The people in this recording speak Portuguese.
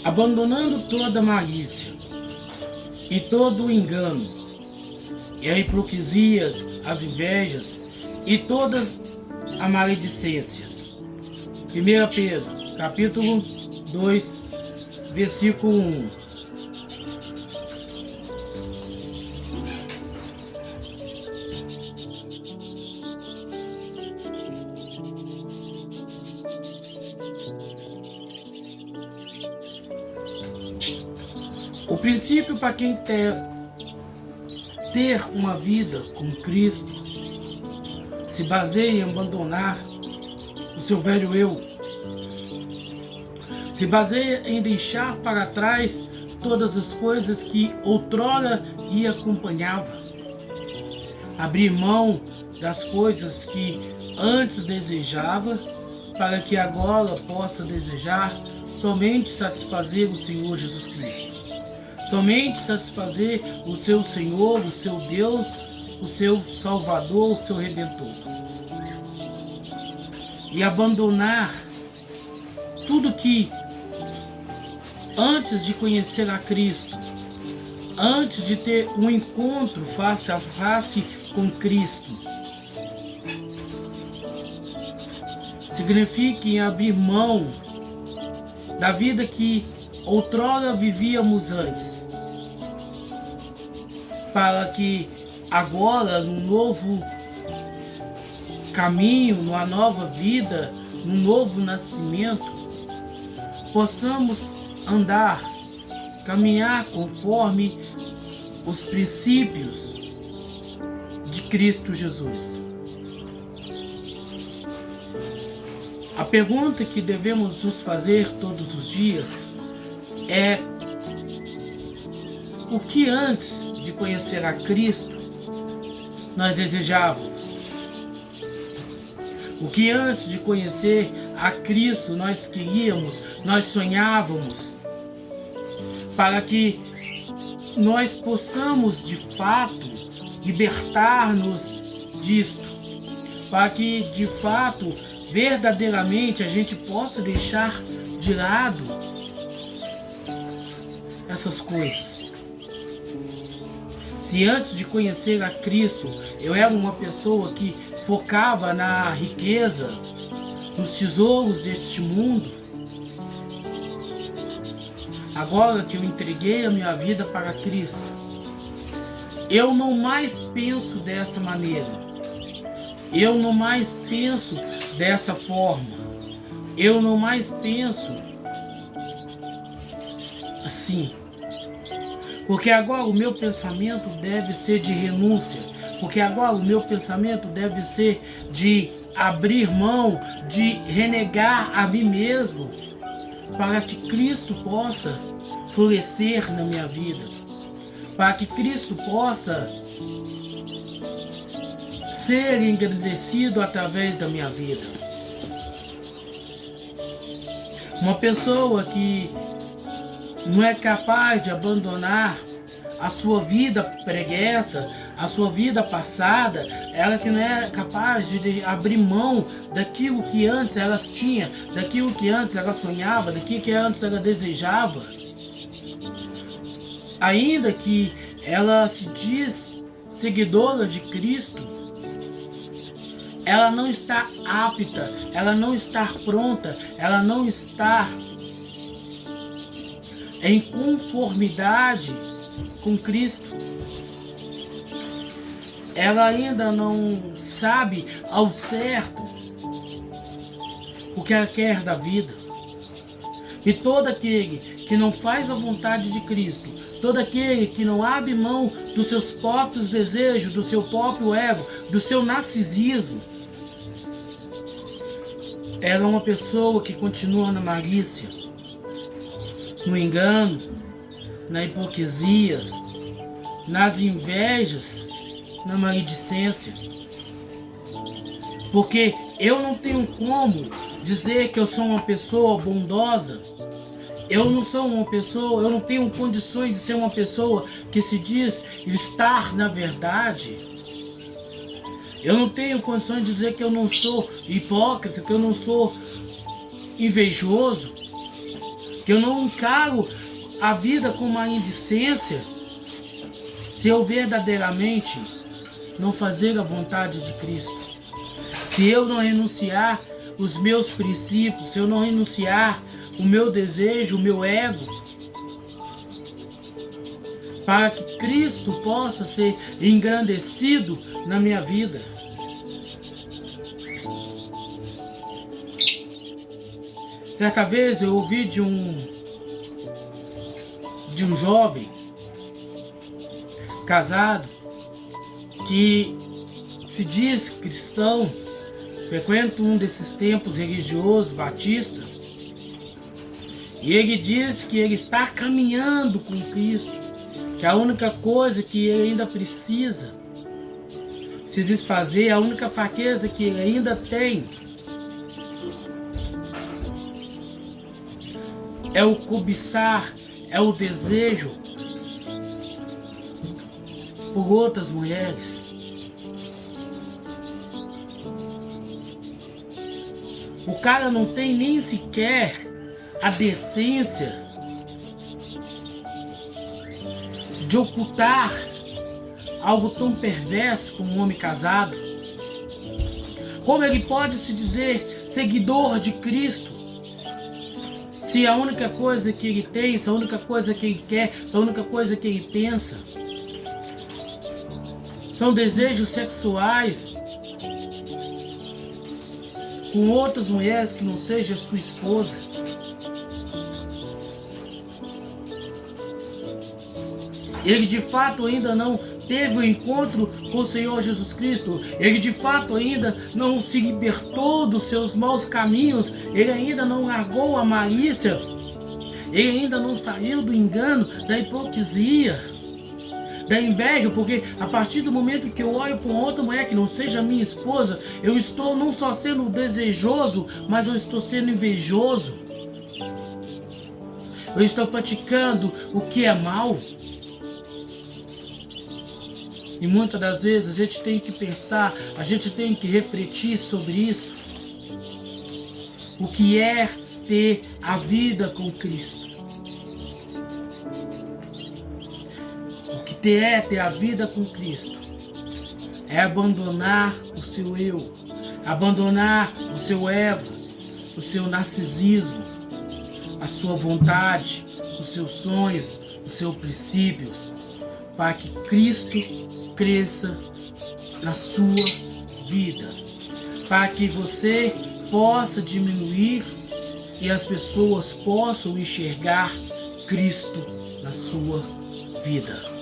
Abandonando toda a malícia e todo o engano, e a hipocrisias, as invejas e todas as maledicências. 1 Pedro, capítulo 2, versículo 1. O princípio para quem quer ter uma vida com Cristo se baseia em abandonar o seu velho eu. Se baseia em deixar para trás todas as coisas que outrora lhe acompanhava. Abrir mão das coisas que antes desejava, para que agora possa desejar somente satisfazer o Senhor Jesus Cristo. Somente satisfazer o seu Senhor, o seu Deus, o seu Salvador, o seu Redentor. E abandonar tudo que antes de conhecer a Cristo, antes de ter um encontro face a face com Cristo, significa em abrir mão da vida que outrora vivíamos antes, para que agora, num novo caminho, numa nova vida, num novo nascimento, possamos andar, caminhar conforme os princípios de Cristo Jesus. A pergunta que devemos nos fazer todos os dias é: o que antes de conhecer a Cristo nós desejávamos? O que antes de conhecer a Cristo nós queríamos, nós sonhávamos, para que nós possamos de fato libertar-nos disto, para que de fato, verdadeiramente a gente possa deixar de lado essas coisas. Se antes de conhecer a Cristo eu era uma pessoa que focava na riqueza, nos tesouros deste mundo, agora que eu entreguei a minha vida para Cristo, eu não mais penso dessa maneira, eu não mais penso dessa forma, eu não mais penso assim. Porque agora o meu pensamento deve ser de renúncia. Porque agora o meu pensamento deve ser de abrir mão, de renegar a mim mesmo, para que Cristo possa florescer na minha vida. Para que Cristo possa ser engrandecido através da minha vida. Uma pessoa que não é capaz de abandonar a sua vida pregressa, a sua vida passada, ela que não é capaz de abrir mão daquilo que antes ela tinha, daquilo que antes ela sonhava, daquilo que antes ela desejava, ainda que ela se diz seguidora de Cristo, ela não está apta, ela não está pronta, ela não está em conformidade com Cristo. Ela ainda não sabe ao certo o que ela quer da vida. E todo aquele que não faz a vontade de Cristo, todo aquele que não abre mão dos seus próprios desejos, do seu próprio ego, do seu narcisismo, ela é uma pessoa que continua na malícia, no engano, na hipocrisia, nas invejas, na maledicência. Porque eu não tenho como dizer que eu sou uma pessoa bondosa. Eu não sou uma pessoa, eu não tenho condições de ser uma pessoa que se diz estar na verdade. Eu não tenho condições de dizer que eu não sou hipócrita, que eu não sou invejoso, que eu não encaro a vida com uma indicência, se eu verdadeiramente não fazer a vontade de Cristo. Se eu não renunciar os meus princípios, se eu não renunciar o meu desejo, o meu ego, para que Cristo possa ser engrandecido na minha vida. Certa vez eu ouvi de um jovem casado que se diz cristão, frequenta um desses templos religiosos batistas, e ele diz que ele está caminhando com Cristo, que a única coisa que ele ainda precisa se desfazer, a única fraqueza que ele ainda tem é o cobiçar, é o desejo por outras mulheres. O cara não tem nem sequer a decência de ocultar algo tão perverso como um homem casado. Como ele pode se dizer seguidor de Cristo, se a única coisa que ele tem, se a única coisa que ele quer, se a única coisa que ele pensa são desejos sexuais com outras mulheres que não seja sua esposa? Ele de fato ainda não teve o encontro com o Senhor Jesus Cristo. Ele de fato ainda não se libertou dos seus maus caminhos. Ele ainda não largou a malícia. Ele ainda não saiu do engano, da hipocrisia, da inveja, porque a partir do momento que eu olho para outra mulher que não seja minha esposa, eu estou não só sendo desejoso, mas eu estou sendo invejoso. Eu estou praticando o que é mal. E muitas das vezes a gente tem que pensar, a gente tem que refletir sobre isso. O que é ter a vida com Cristo? O que é ter a vida com Cristo? É abandonar o seu eu, abandonar o seu ego, o seu narcisismo, a sua vontade, os seus sonhos, os seus princípios, para que Cristo cresça na sua vida, para que você possa diminuir e as pessoas possam enxergar Cristo na sua vida.